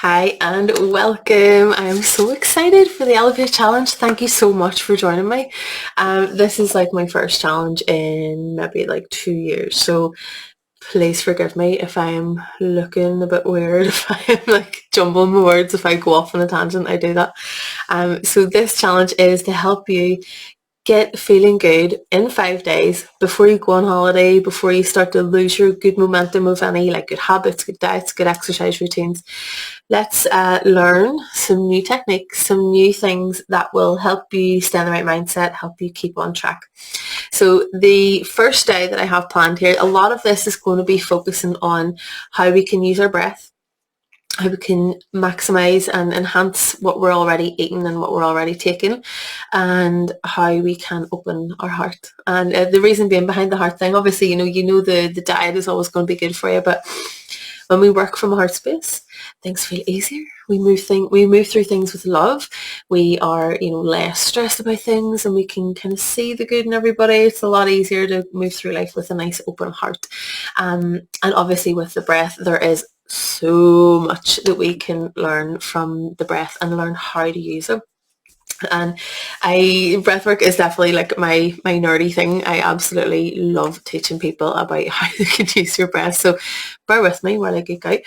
Hi and welcome. I am so excited for the Elevate Challenge. Thank you so much for joining me. This is like my first challenge in maybe like 2 years. So please forgive me if I am looking a bit weird, if I am like jumbling my words, if I go off on a tangent, I do that. So this challenge is to help you get feeling good in 5 days before you go on holiday, before you start to lose your good momentum of any like good habits, good diets, good exercise routines. Let's learn some new techniques, some new things that will help you stay in the right mindset, help you keep on track. So the first day that I have planned here, a lot of this is going to be focusing on how we can use our breath, how we can maximize and enhance what we're already eating and what we're already taking, and how we can open our heart. And the reason being behind the heart thing, obviously, the diet is always going to be good for you, but when we work from a heart space, things feel easier. We move through things with love. We are, less stressed about things, and we can kind of see the good in everybody. It's a lot easier to move through life with a nice open heart. And obviously with the breath, there is so much that we can learn from the breath and learn how to use it. And breathwork is definitely like my nerdy thing. I absolutely love teaching people about how they can use your breath. So bear with me while I geek out.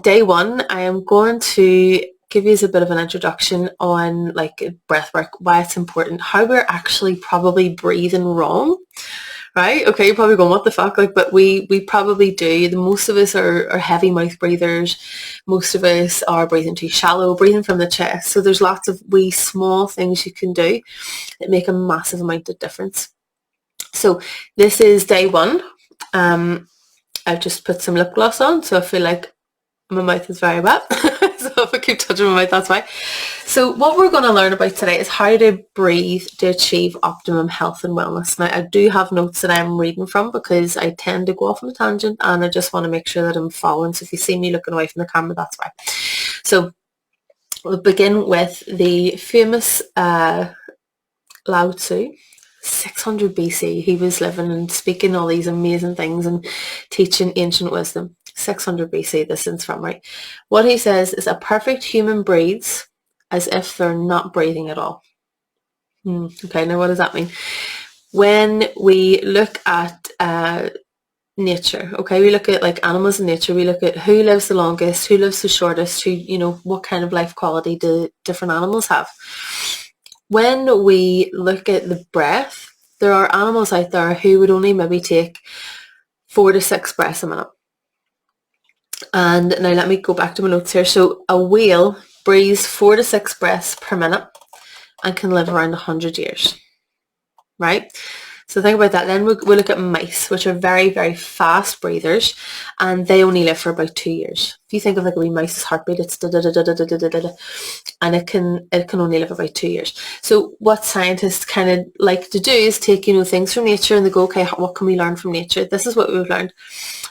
Day one, I am going to give you a bit of an introduction on like breathwork, why it's important, how we're actually probably breathing wrong. Right? Okay, you're probably going, what the fuck? But we probably do. The most of us are heavy mouth breathers. Most of us are breathing too shallow, breathing from the chest. So there's lots of wee small things you can do that make a massive amount of difference. So this is day one. I've just put some lip gloss on, so I feel like my mouth is very wet. So if I keep touching my mouth, that's why. So what we're going to learn about today is how to breathe to achieve optimum health and wellness. Now, I do have notes that I'm reading from because I tend to go off on a tangent, and I just want to make sure that I'm following. So if you see me looking away from the camera, that's why. So we'll begin with the famous Lao Tzu. 600 BC, he was living and speaking all these amazing things and teaching ancient wisdom. 600 BC, this is from, right? What he says is a perfect human breathes as if they're not breathing at all. Okay, now what does that mean? When we look at nature, okay, we look at like animals in nature, we look at who lives the longest, who lives the shortest, what kind of life quality do different animals have. When we look at the breath, there are animals out there who would only maybe take 4 to 6 breaths a minute. And now let me go back to my notes here. So a whale breathes 4 to 6 breaths per minute and can live around 100 years, right? So think about that. Then we'll look at mice, which are very, very fast breathers, and they only live for about 2 years. If you think of like a wee mouse's heartbeat, it's da da da da da da da da da, and it can only live about 2 years. So what scientists kind of like to do is take things from nature and they go, okay, what can we learn from nature? This is what we've learned,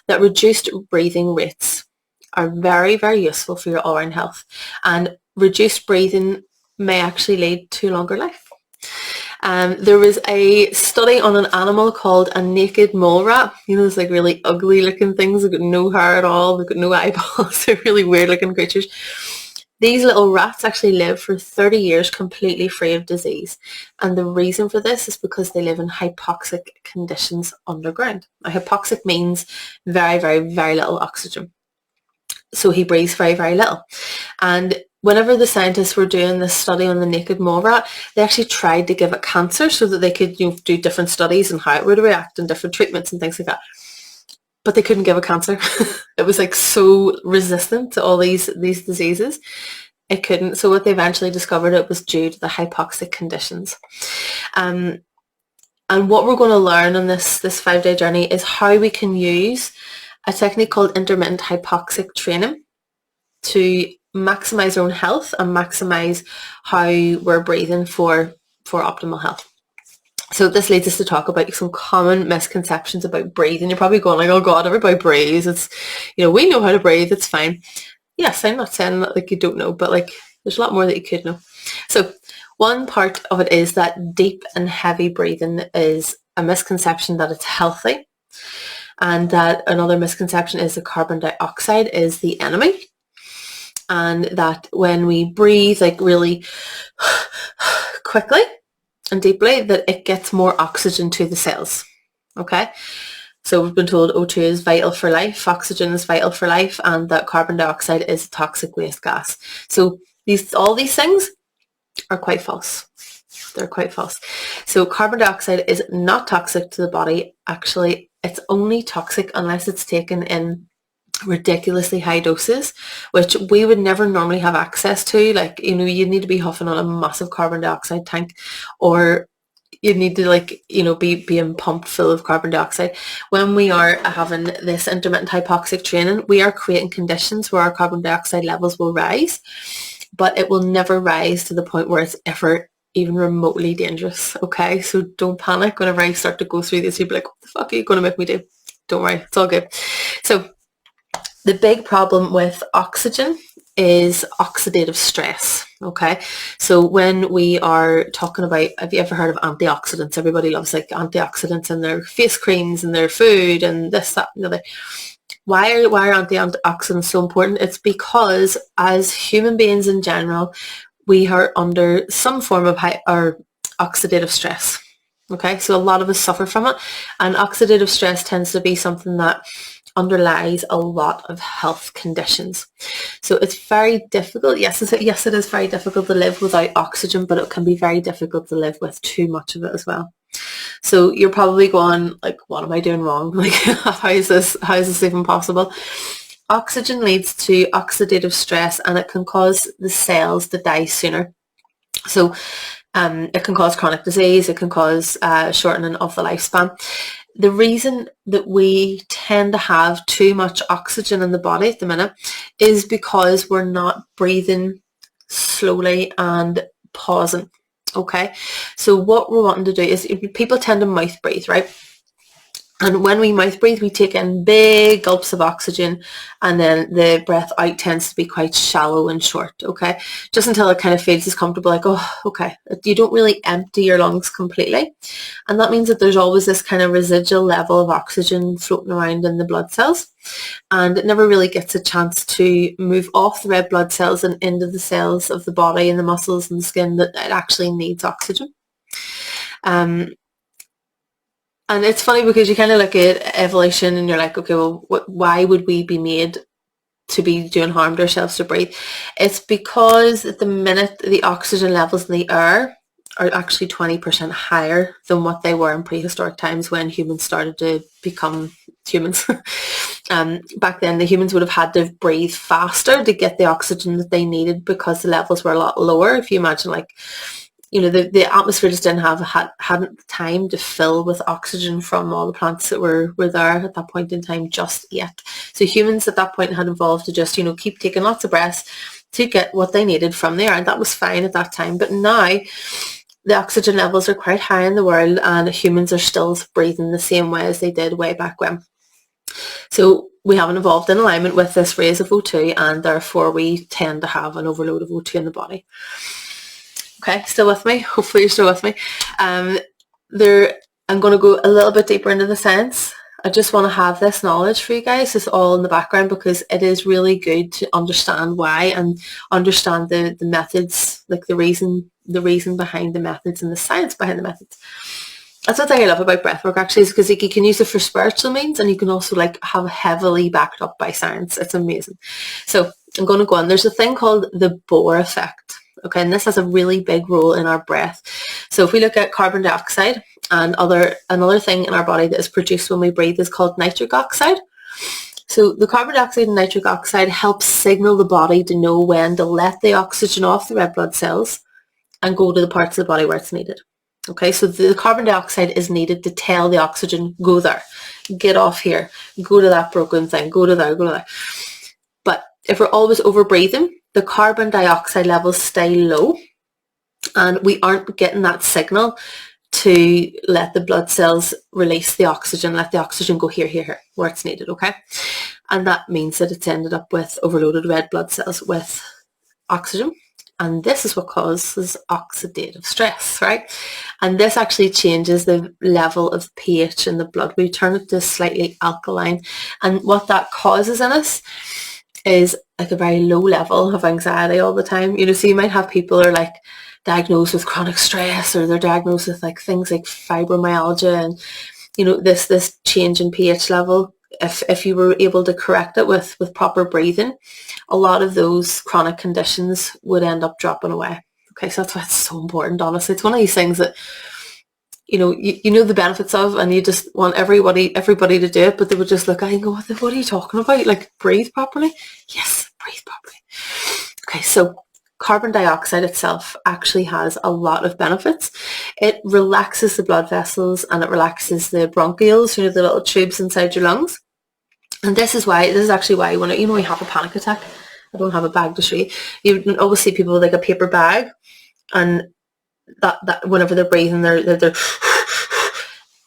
that reduced breathing rates are very, very useful for your all-round health, and reduced breathing may actually lead to longer life. There was a study on an animal called a naked mole rat. Those like really ugly looking things. They've got no hair at all. They've got no eyeballs. They're really weird looking creatures. These little rats actually live for 30 years completely free of disease. And the reason for this is because they live in hypoxic conditions underground. Now, hypoxic means very, very, very little oxygen. So he breathes very, very little. And whenever the scientists were doing this study on the naked mole rat, they actually tried to give it cancer so that they could do different studies and how it would react and different treatments and things like that. But they couldn't give it cancer. It was like so resistant to all these diseases. It couldn't. So what they eventually discovered, it was due to the hypoxic conditions. And what we're going to learn on this 5-day journey is how we can use a technique called intermittent hypoxic training to maximize our own health and maximize how we're breathing for optimal health. So this leads us to talk about some common misconceptions about breathing. You're probably going like, oh God, everybody breathes. It's, we know how to breathe. It's fine. Yes, I'm not saying that like you don't know, but like there's a lot more that you could know. So one part of it is that deep and heavy breathing is a misconception that it's healthy. And that another misconception is that carbon dioxide is the enemy. and that when we breathe like really quickly and deeply, that it gets more oxygen to the cells. Okay, so we've been told O2 is vital for life, oxygen is vital for life, and that carbon dioxide is a toxic waste gas. So all these things are quite false. They're quite false. So carbon dioxide is not toxic to the body. Actually, it's only toxic unless it's taken in ridiculously high doses, which we would never normally have access to. Like, you need to be huffing on a massive carbon dioxide tank, or you need to be being pumped full of carbon dioxide. When we are having this intermittent hypoxic training, we are creating conditions where our carbon dioxide levels will rise, but it will never rise to the point where it's ever even remotely dangerous. Okay, so don't panic whenever I start to go through this. You'll be like, what the fuck are you going to make me do? Don't worry, it's all good. So the big problem with oxygen is oxidative stress. Okay, so when we are talking about, have you ever heard of antioxidants? Everybody loves like antioxidants in their face creams and their food and this, that, and the other. Why are antioxidants so important? It's because as human beings in general, we are under some form of oxidative stress. Okay, so a lot of us suffer from it, and oxidative stress tends to be something that underlies a lot of health conditions. So it's very difficult. Yes, it is very difficult to live without oxygen, but it can be very difficult to live with too much of it as well. So you're probably going like, what am I doing wrong? Like, how is this even possible? Oxygen leads to oxidative stress, and it can cause the cells to die sooner. So it can cause chronic disease. It can cause shortening of the lifespan. The reason that we tend to have too much oxygen in the body at the minute is because we're not breathing slowly and pausing. Okay, so what we're wanting to do is, people tend to mouth breathe, right? And when we mouth breathe, we take in big gulps of oxygen, and then the breath out tends to be quite shallow and short, okay? Just until it kind of feels as comfortable, like, oh, okay. You don't really empty your lungs completely. And that means that there's always this kind of residual level of oxygen floating around in the blood cells. And it never really gets a chance to move off the red blood cells and into the cells of the body and the muscles and the skin that it actually needs oxygen. And it's funny because you kind of look at evolution and you're like, okay, well, why would we be made to be doing harm to ourselves to breathe? It's because at the minute the oxygen levels in the air are actually 20% higher than what they were in prehistoric times when humans started to become humans. Back then, the humans would have had to breathe faster to get the oxygen that they needed because the levels were a lot lower. If you imagine, like, the atmosphere just hadn't time to fill with oxygen from all the plants that were there at that point in time just yet. So humans at that point had evolved to just, keep taking lots of breaths to get what they needed from the air, and that was fine at that time. But now the oxygen levels are quite high in the world, and humans are still breathing the same way as they did way back when. So we haven't evolved in alignment with this raise of O2, and therefore we tend to have an overload of O2 in the body. Okay, still with me? Hopefully you're still with me. I'm going to go a little bit deeper into the science. I just want to have this knowledge for you guys. It's all in the background because it is really good to understand why and understand the methods, like the reason behind the methods and the science behind the methods. That's the thing I love about breathwork, actually, is because you can use it for spiritual means, and you can also have heavily backed up by science. It's amazing. So I'm going to go on. There's a thing called the Bohr effect. Okay, and this has a really big role in our breath. So if we look at carbon dioxide, and another thing in our body that is produced when we breathe is called nitric oxide. So the carbon dioxide and nitric oxide helps signal the body to know when to let the oxygen off the red blood cells and go to the parts of the body where it's needed. Okay, so the carbon dioxide is needed to tell the oxygen, go there, get off here, go to that broken thing, go to there, go to there. But if we're always over breathing, the carbon dioxide levels stay low, and we aren't getting that signal to let the blood cells release the oxygen, let the oxygen go here, where it's needed, okay? And that means that it's ended up with overloaded red blood cells with oxygen. And this is what causes oxidative stress, right? And this actually changes the level of pH in the blood. We turn it to slightly alkaline. And what that causes in us is like a very low level of anxiety all the time. So you might have people who are like diagnosed with chronic stress, or they're diagnosed with like things like fibromyalgia, and this change in pH level. If you were able to correct it with proper breathing, a lot of those chronic conditions would end up dropping away. Okay, so that's why it's so important, honestly. It's one of these things that you know the benefits of, and you just want everybody to do it, but they would just look at you and go, what are you talking about? Like, breathe properly? Yes, breathe properly. Okay, so carbon dioxide itself actually has a lot of benefits. It relaxes the blood vessels, and it relaxes the bronchioles, the little tubes inside your lungs. And this is actually why when you have a panic attack, I don't have a bag to show you. You always see people with like a paper bag, and that whenever they're breathing, they're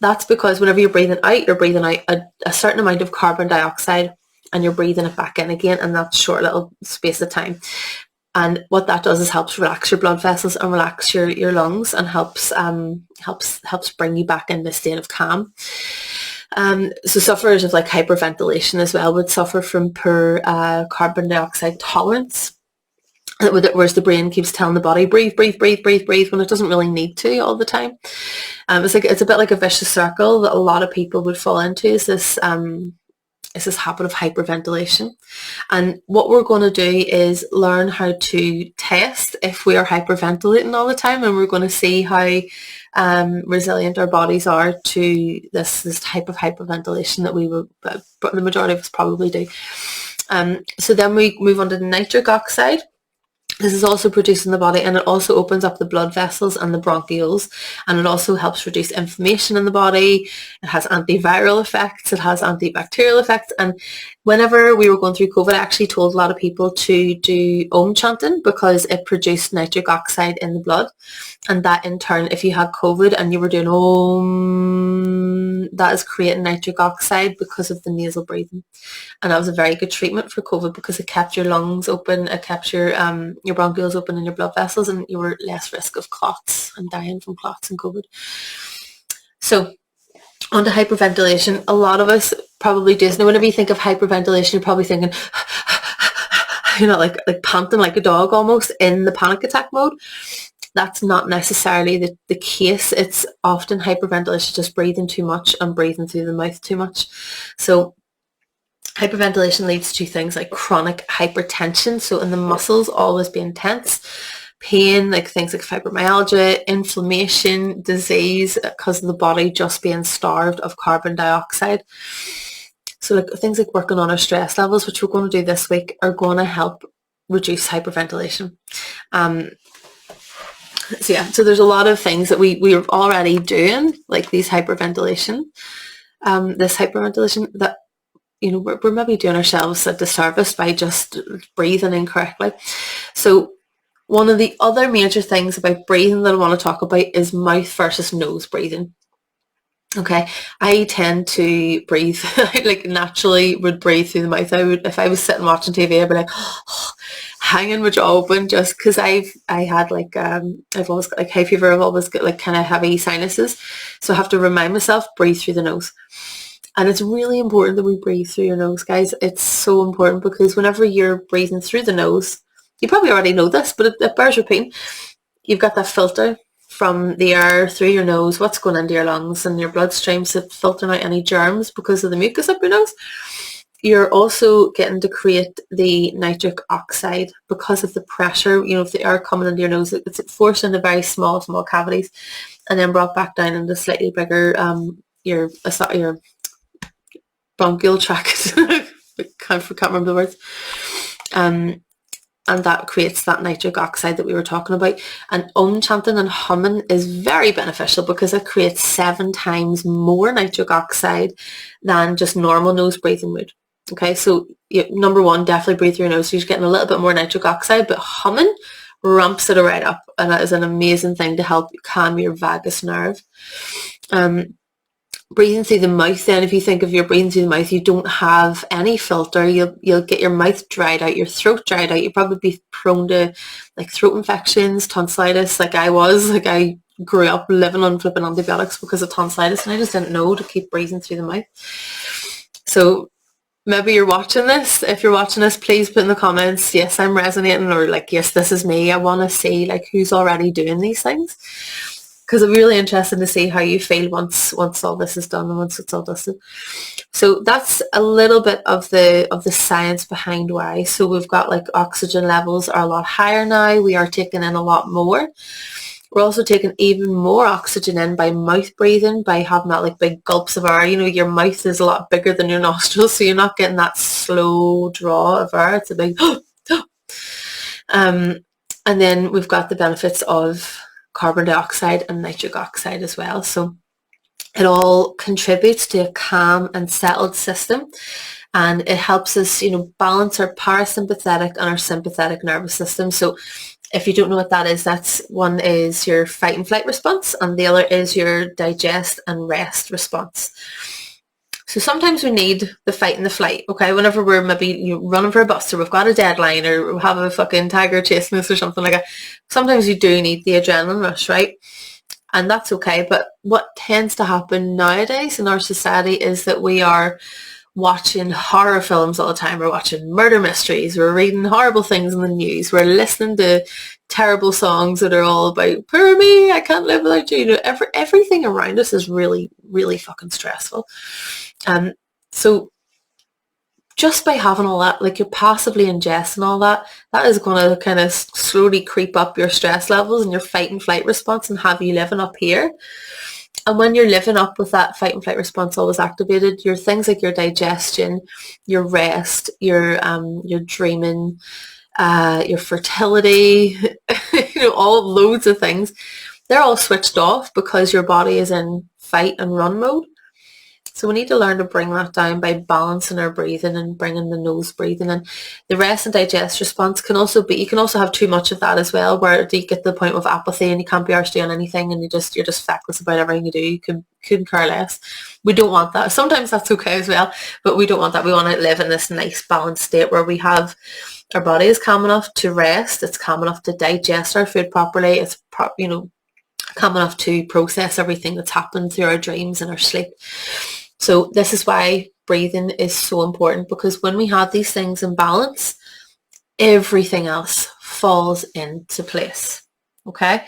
that's because whenever you're breathing out a certain amount of carbon dioxide, and you're breathing it back in again, and that's short little space of time. And what that does is helps relax your blood vessels and relax your lungs, and helps bring you back into a state of calm. So sufferers of like hyperventilation as well would suffer from poor carbon dioxide tolerance, whereas the brain keeps telling the body, breathe, breathe, breathe, breathe, breathe, when it doesn't really need to all the time. It's a bit like a vicious circle that a lot of people would fall into, is this habit of hyperventilation. And what we're going to do is learn how to test if we are hyperventilating all the time, and we're going to see how resilient our bodies are to this type of hyperventilation that the majority of us probably do. So then we move on to nitric oxide. This is also produced in the body, and it also opens up the blood vessels and the bronchioles, and it also helps reduce inflammation in the body. It has antiviral effects, it has antibacterial effects, and whenever we were going through COVID, I actually told a lot of people to do Om chanting, because it produced nitric oxide in the blood, and that in turn, if you had COVID and you were doing Om, that is creating nitric oxide because of the nasal breathing. And that was a very good treatment for COVID, because it kept your lungs open, it kept your bronchioles open in your blood vessels, and you were less risk of clots and dying from clots in COVID. So, on to hyperventilation. A lot of us probably do. Now, whenever you think of hyperventilation, you're probably thinking, like panting like a dog almost in the panic attack mode. That's not necessarily the case. It's often hyperventilation, just breathing too much and breathing through the mouth too much. So hyperventilation leads to things like chronic hypertension, so in the muscles always being tense, pain, like things like fibromyalgia, inflammation, disease, because of the body just being starved of carbon dioxide. So like things like working on our stress levels, which we're going to do this week, are going to help reduce hyperventilation. So there's a lot of things that we're already doing, like this hyperventilation that we're maybe doing ourselves a disservice by just breathing incorrectly. So one of the other major things about breathing that I want to talk about is mouth versus nose breathing. Okay, I tend to breathe, like naturally would breathe through the mouth. If I was sitting watching TV, I'd be like, hanging my jaw open, just because I've always got like hay fever. I've always got like kind of heavy sinuses. So I have to remind myself, breathe through the nose. And it's really important that we breathe through your nose, guys. It's so important, because whenever you're breathing through the nose, you probably already know this, but it bears repeating. You've got that filter from the air through your nose, what's going into your lungs and your bloodstream, so filtering out any germs because of the mucus up your nose. You're also getting to create the nitric oxide because of the pressure, of the air coming into your nose. It's forced into very small cavities, and then brought back down into slightly bigger, your bronchial tract. I can't remember the words. And that creates that nitric oxide that we were talking about. And Om chanting and humming is very beneficial, because it creates 7 times more nitric oxide than just normal nose breathing would. Okay, so number one, definitely breathe through your nose. So you're getting a little bit more nitric oxide, but humming ramps it right up, and that is an amazing thing to help calm your vagus nerve. Breathing through the mouth, then, if you think of your breathing through the mouth, you don't have any filter. You'll get your mouth dried out, your throat dried out. You'll probably be prone to like throat infections, tonsillitis, like I was. Like I grew up living on flipping antibiotics because of tonsillitis, and I just didn't know to keep breathing through the mouth. So maybe you're watching this. If you're watching this, please put in the comments, yes, I'm resonating, or like, yes, this is me. I want to see like who's already doing these things, because I'm really interested to see how you feel once all this is done and once it's all dusted. So that's a little bit of the science behind why. So we've got like oxygen levels are a lot higher now. We are taking in a lot more. We're also taking even more oxygen in by mouth breathing, by having that like big gulps of air. You know, your mouth is a lot bigger than your nostrils, so you're not getting that slow draw of air. It's a big and then we've got the benefits of carbon dioxide and nitric oxide as well. So it all contributes to a calm and settled system, and it helps us, balance our parasympathetic and our sympathetic nervous system. So if you don't know what that is, that's one is your fight and flight response, and the other is your digest and rest response. So sometimes we need the fight and the flight, okay? Whenever we're maybe running for a bus, or we've got a deadline, or we have a fucking tiger chasing us or something like that, sometimes you do need the adrenaline rush, right? And that's okay. But what tends to happen nowadays in our society is that we are watching horror films all the time. We're watching murder mysteries. We're reading horrible things in the news. We're listening to terrible songs that are all about, poor me, I can't live without you. Everything around us is really, really fucking stressful. So just by having all that, like you're passively ingesting all that, that is going to kind of slowly creep up your stress levels and your fight and flight response and have you living up here. And when you're living up with that fight and flight response always activated, your things like your digestion, your rest, your dreaming, your fertility, all loads of things, they're all switched off because your body is in fight and run mode. So we need to learn to bring that down by balancing our breathing and bringing the nose breathing in. The rest and digest response can also be, you can also have too much of that as well, where you get to the point of apathy and you can't be arsed doing anything and you're just feckless about everything you do. You couldn't care less. We don't want that. Sometimes that's okay as well, but we don't want that. We want to live in this nice balanced state where we have our body is calm enough to rest. It's calm enough to digest our food properly. It's calm enough to process everything that's happened through our dreams and our sleep. So this is why breathing is so important, because when we have these things in balance, everything else falls into place. Okay.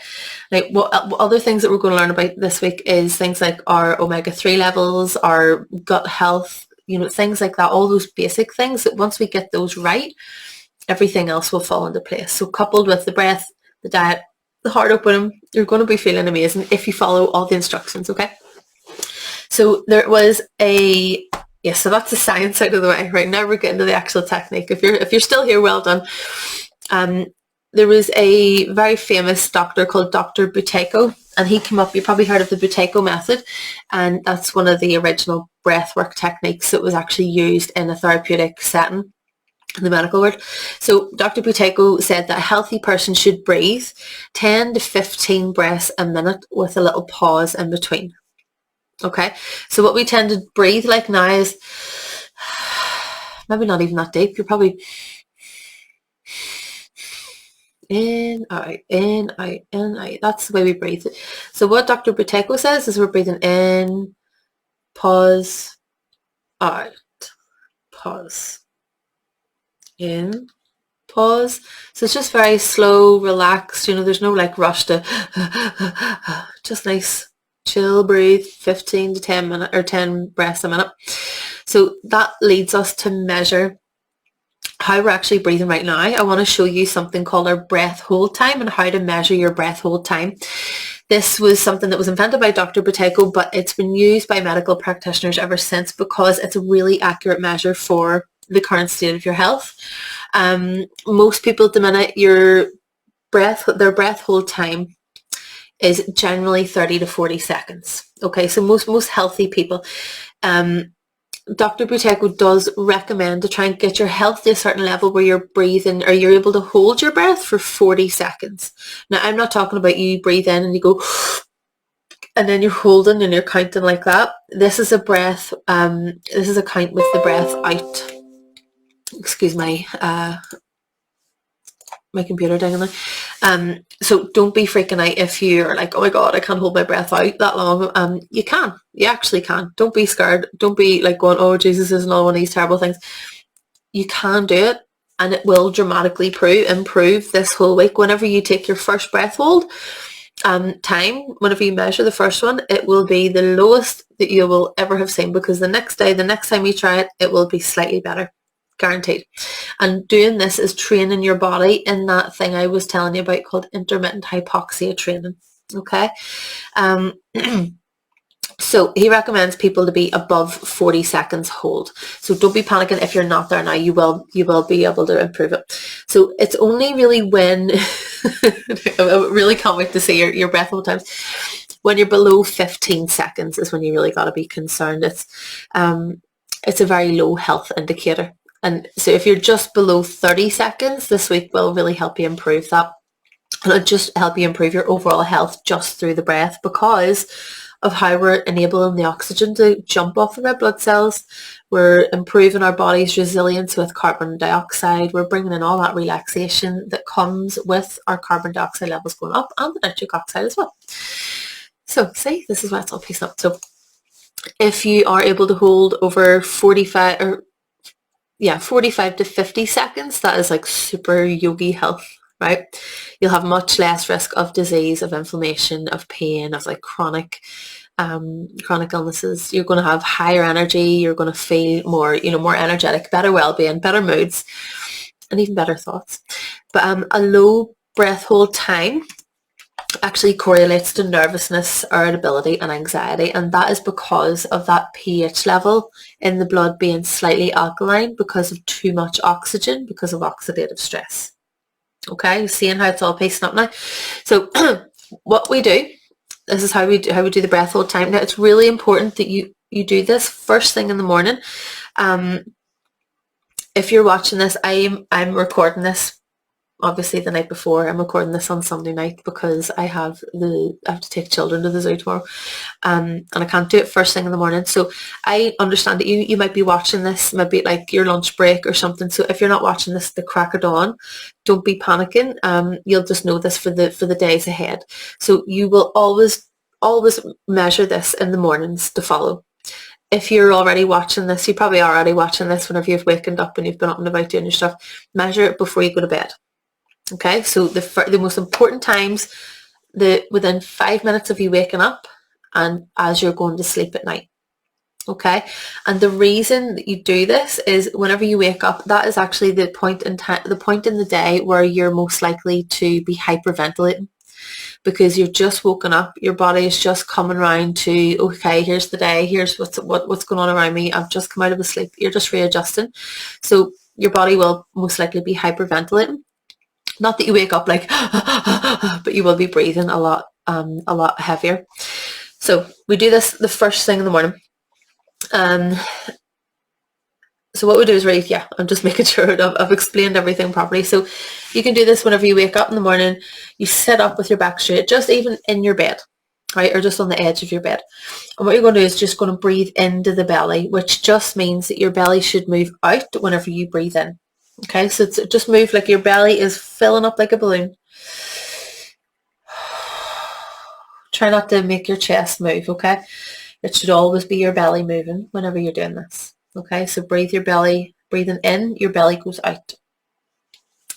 Like what other things that we're going to learn about this week is things like our omega-3 levels, our gut health, things like that, all those basic things that once we get those right, everything else will fall into place. So coupled with the breath, the diet, the heart opening, you're going to be feeling amazing if you follow all the instructions. Okay. So there was so that's the science out of the way. Right now we're getting to the actual technique. If you're still here, well done. There was a very famous doctor called Dr. Buteyko, and he came up, you probably heard of the Buteyko method, and that's one of the original breathwork techniques that was actually used in a therapeutic setting in the medical world. So Dr. Buteyko said that a healthy person should breathe 10 to 15 breaths a minute with a little pause in between. Okay, so what we tend to breathe like now is maybe not even that deep. You're probably in, out, in, out, in, out. That's the way we breathe. So what Dr. Buteyko says is we're breathing in, pause, out, pause, in, pause. So it's just very slow, relaxed. There's no like rush to just nice. Chill, breathe, 15 to 10 minutes or 10 breaths a minute. So that leads us to measure how we're actually breathing right now. I want to show you something called our breath hold time and how to measure your breath hold time. This was something that was invented by Dr. Buteyko, but it's been used by medical practitioners ever since because it's a really accurate measure for the current state of your health. Most people at the minute, their breath hold time is generally 30 to 40 seconds. Okay, so most healthy people. Dr. Buteyko does recommend to try and get your health to a certain level where you're breathing or you're able to hold your breath for 40 seconds. Now, I'm not talking about you breathe in and you go and then you're holding and you're counting like that. This is a breath, this is a count with the breath out. Excuse my computer dangling. So don't be freaking out if you're like, oh my God, I can't hold my breath out that long. You can. You actually can. Don't be scared. Don't be like going, oh, Jesus is another one of these terrible things. You can do it, and it will dramatically improve this whole week. Whenever you take your first breath hold, time, whenever you measure the first one, it will be the lowest that you will ever have seen, because the next time you try it, it will be slightly better. Guaranteed. And doing this is training your body in that thing I was telling you about called intermittent hypoxia training. Okay. So he recommends people to be above 40 seconds hold. So don't be panicking if you're not there now. You will be able to improve it. So it's only really when I really can't wait to see your breath hold times. When you're below 15 seconds is when you really got to be concerned. It's a very low health indicator. And so if you're just below 30 seconds, this week will really help you improve that. And it'll just help you improve your overall health just through the breath, because of how we're enabling the oxygen to jump off the red blood cells. We're improving our body's resilience with carbon dioxide. We're bringing in all that relaxation that comes with our carbon dioxide levels going up, and the nitric oxide as well. So see, this is why it's all pieced up. So if you are able to hold over 45 to 50 seconds, that is like super yogi health, right? You'll have much less risk of disease, of inflammation, of pain, of like chronic illnesses. You're going to have higher energy. You're going to feel more, more energetic, better well-being, better moods, and even better thoughts. But a low breath hold time actually correlates to nervousness, irritability, and anxiety, and that is because of that pH level in the blood being slightly alkaline because of too much oxygen, because of oxidative stress. Okay, you're seeing how it's all pacing up now. So what we do, this is how we do the breath hold time. Now it's really important that you do this first thing in the morning. If you're watching this, I'm recording this obviously the night before. I'm recording this on Sunday night because I have to take children to the zoo tomorrow, and I can't do it first thing in the morning. So I understand that you might be watching this maybe like your lunch break or something. So if you're not watching this the crack of dawn, don't be panicking. You'll just know this for the days ahead. So you will always measure this in the mornings to follow. If you're already watching this, you probably are already watching this whenever you've wakened up and you've been up and about doing your stuff. Measure it before you go to bed. Okay, so the most important times, within 5 minutes of you waking up and as you're going to sleep at night. Okay, and the reason that you do this is whenever you wake up, that is actually the point in the day where you're most likely to be hyperventilating, because you're just woken up, your body is just coming around to, okay, here's the day, here's what's going on around me, I've just come out of a sleep, you're just readjusting. So your body will most likely be hyperventilating. Not that you wake up like, but you will be breathing a lot heavier. So we do this the first thing in the morning. So what we do is I'm just making sure I've explained everything properly. So you can do this whenever you wake up in the morning. You sit up with your back straight, just even in your bed, right, or just on the edge of your bed. And what you're going to do is just going to breathe into the belly, which just means that your belly should move out whenever you breathe in. Okay, so it's just move like your belly is filling up like a balloon. Try not to make your chest move, okay? It should always be your belly moving whenever you're doing this. Okay, so breathe your belly, breathing in, your belly goes out.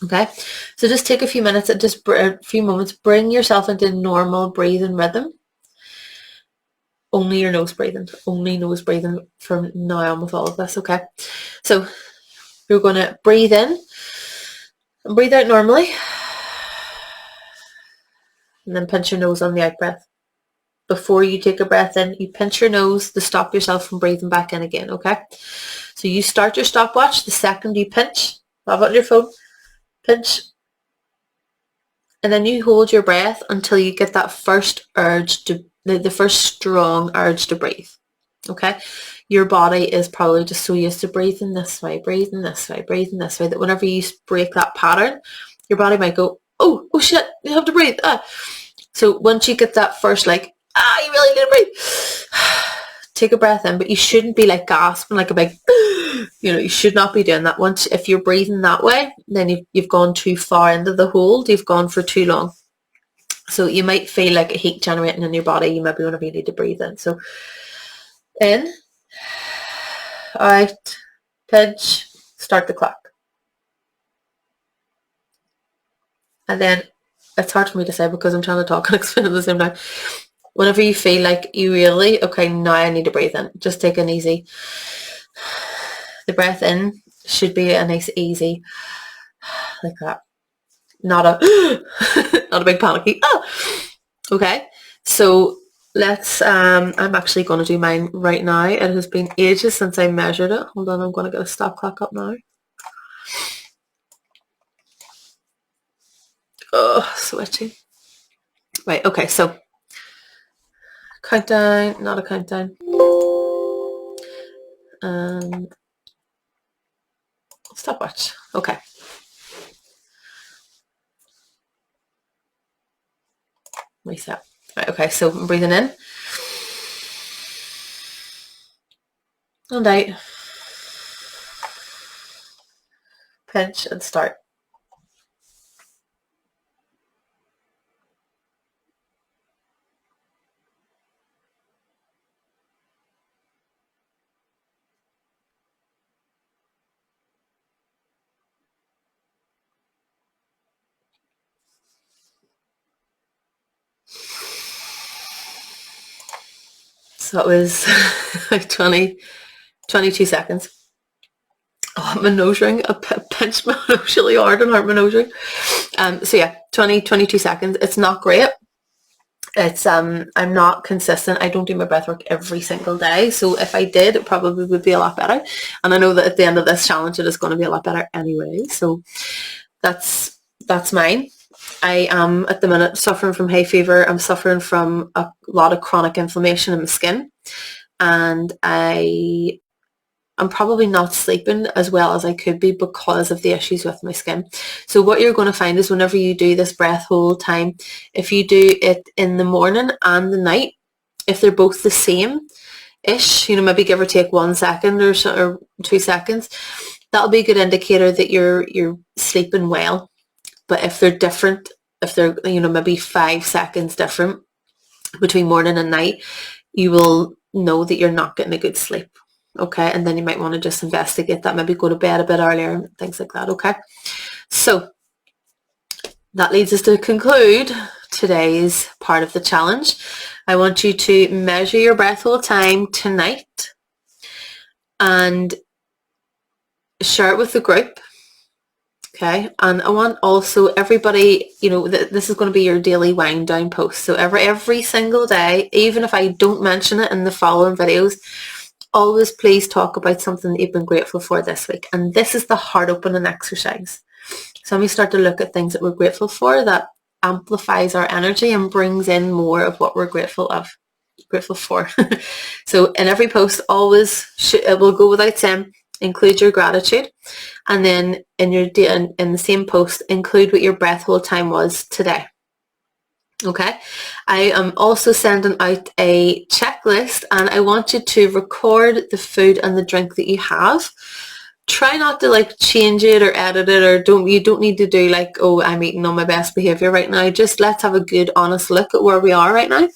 Okay, so just take a few minutes, a few moments, bring yourself into normal breathing rhythm. Only your nose breathing, from now on with all of this, okay? So you're going to breathe in and breathe out normally, and then pinch your nose on the out breath. Before you take a breath in, you pinch your nose to stop yourself from breathing back in again, okay? So you start your stopwatch the second you pinch. Have it on your phone. Pinch. And then you hold your breath until you get that first urge the first strong urge to breathe, okay? Your body is probably just so used to breathing this way, that whenever you break that pattern, your body might go, oh shit, you have to breathe. So once you get that first you really need to breathe, take a breath in, but you shouldn't be like gasping like a big, you should not be doing that. Once, if you're breathing that way, then you've gone too far into the hold, you've gone for too long. So you might feel like a heat generating in your body. You maybe want to really to breathe in. So in, out, pinch, start the clock. And then, it's hard for me to say because I'm trying to talk and explain at the same time. Whenever you feel like you really, okay, now I need to breathe in. Just take an easy, the breath in should be a nice easy, like that. Not a, not a big panicky, Okay, so let's, I'm actually going to do mine right now. It has been ages since I measured it. Hold on, I'm going to get a stop clock up now. Oh, sweaty. Right, okay, so countdown, not a countdown. Stopwatch. Okay. Reset. Right, okay, so I'm breathing in. And out. Pinch and start. So it was like 22 seconds. Oh, my nose ring. I pinched my nose really hard and hurt my nose ring. So yeah, 22 seconds. It's not great. It's I'm not consistent. I don't do my breath work every single day. So if I did, it probably would be a lot better. And I know that at the end of this challenge, it is going to be a lot better anyway. So that's mine. I am at the minute suffering from hay fever. I'm suffering from a lot of chronic inflammation in my skin, and I'm probably not sleeping as well as I could be because of the issues with my skin. So what you're going to find is whenever you do this breath hold time, if you do it in the morning and the night, if they're both the same-ish, maybe give or take 1 second or 2 seconds, that'll be a good indicator that you're sleeping well. But if they're different, if they're, maybe 5 seconds different between morning and night, you will know that you're not getting a good sleep. Okay, and then you might want to just investigate that, maybe go to bed a bit earlier, things like that, okay? So that leads us to conclude today's part of the challenge. I want you to measure your breath hold time tonight and share it with the group. Okay, and I want also everybody, this is going to be your daily wind down post. So every single day, even if I don't mention it in the following videos, always please talk about something that you've been grateful for this week. And this is the heart opening exercise. So when we start to look at things that we're grateful for, that amplifies our energy and brings in more of what we're grateful for. So in every post, always, it will go without saying, include your gratitude, and then in the same post, include what your breath hold time was today. Okay, I am also sending out a checklist, and I want you to record the food and the drink that you have. Try not to change it or edit it, or you don't need to do oh, I'm eating on my best behavior right now. Just let's have a good honest look at where we are right now,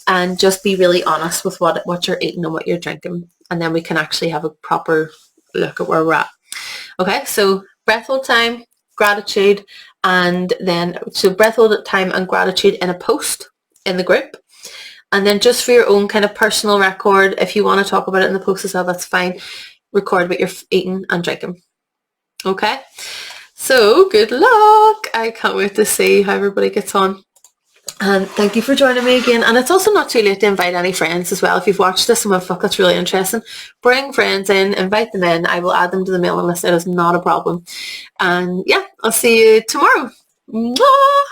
and just be really honest with what you're eating and what you're drinking, and then we can actually have a proper look at where we're at. Okay, so breath hold time, gratitude, and then so breath hold time and gratitude in a post in the group, and then just for your own kind of personal record, if you want to talk about it in the post as well, that's fine. Record what you're eating and drinking. Okay, so good luck. I can't wait to see how everybody gets on. And thank you for joining me again. And it's also not too late to invite any friends as well. If you've watched this and went, fuck, that's really interesting, bring friends in, invite them in. I will add them to the mailing list. It is not a problem. And yeah, I'll see you tomorrow. Mwah!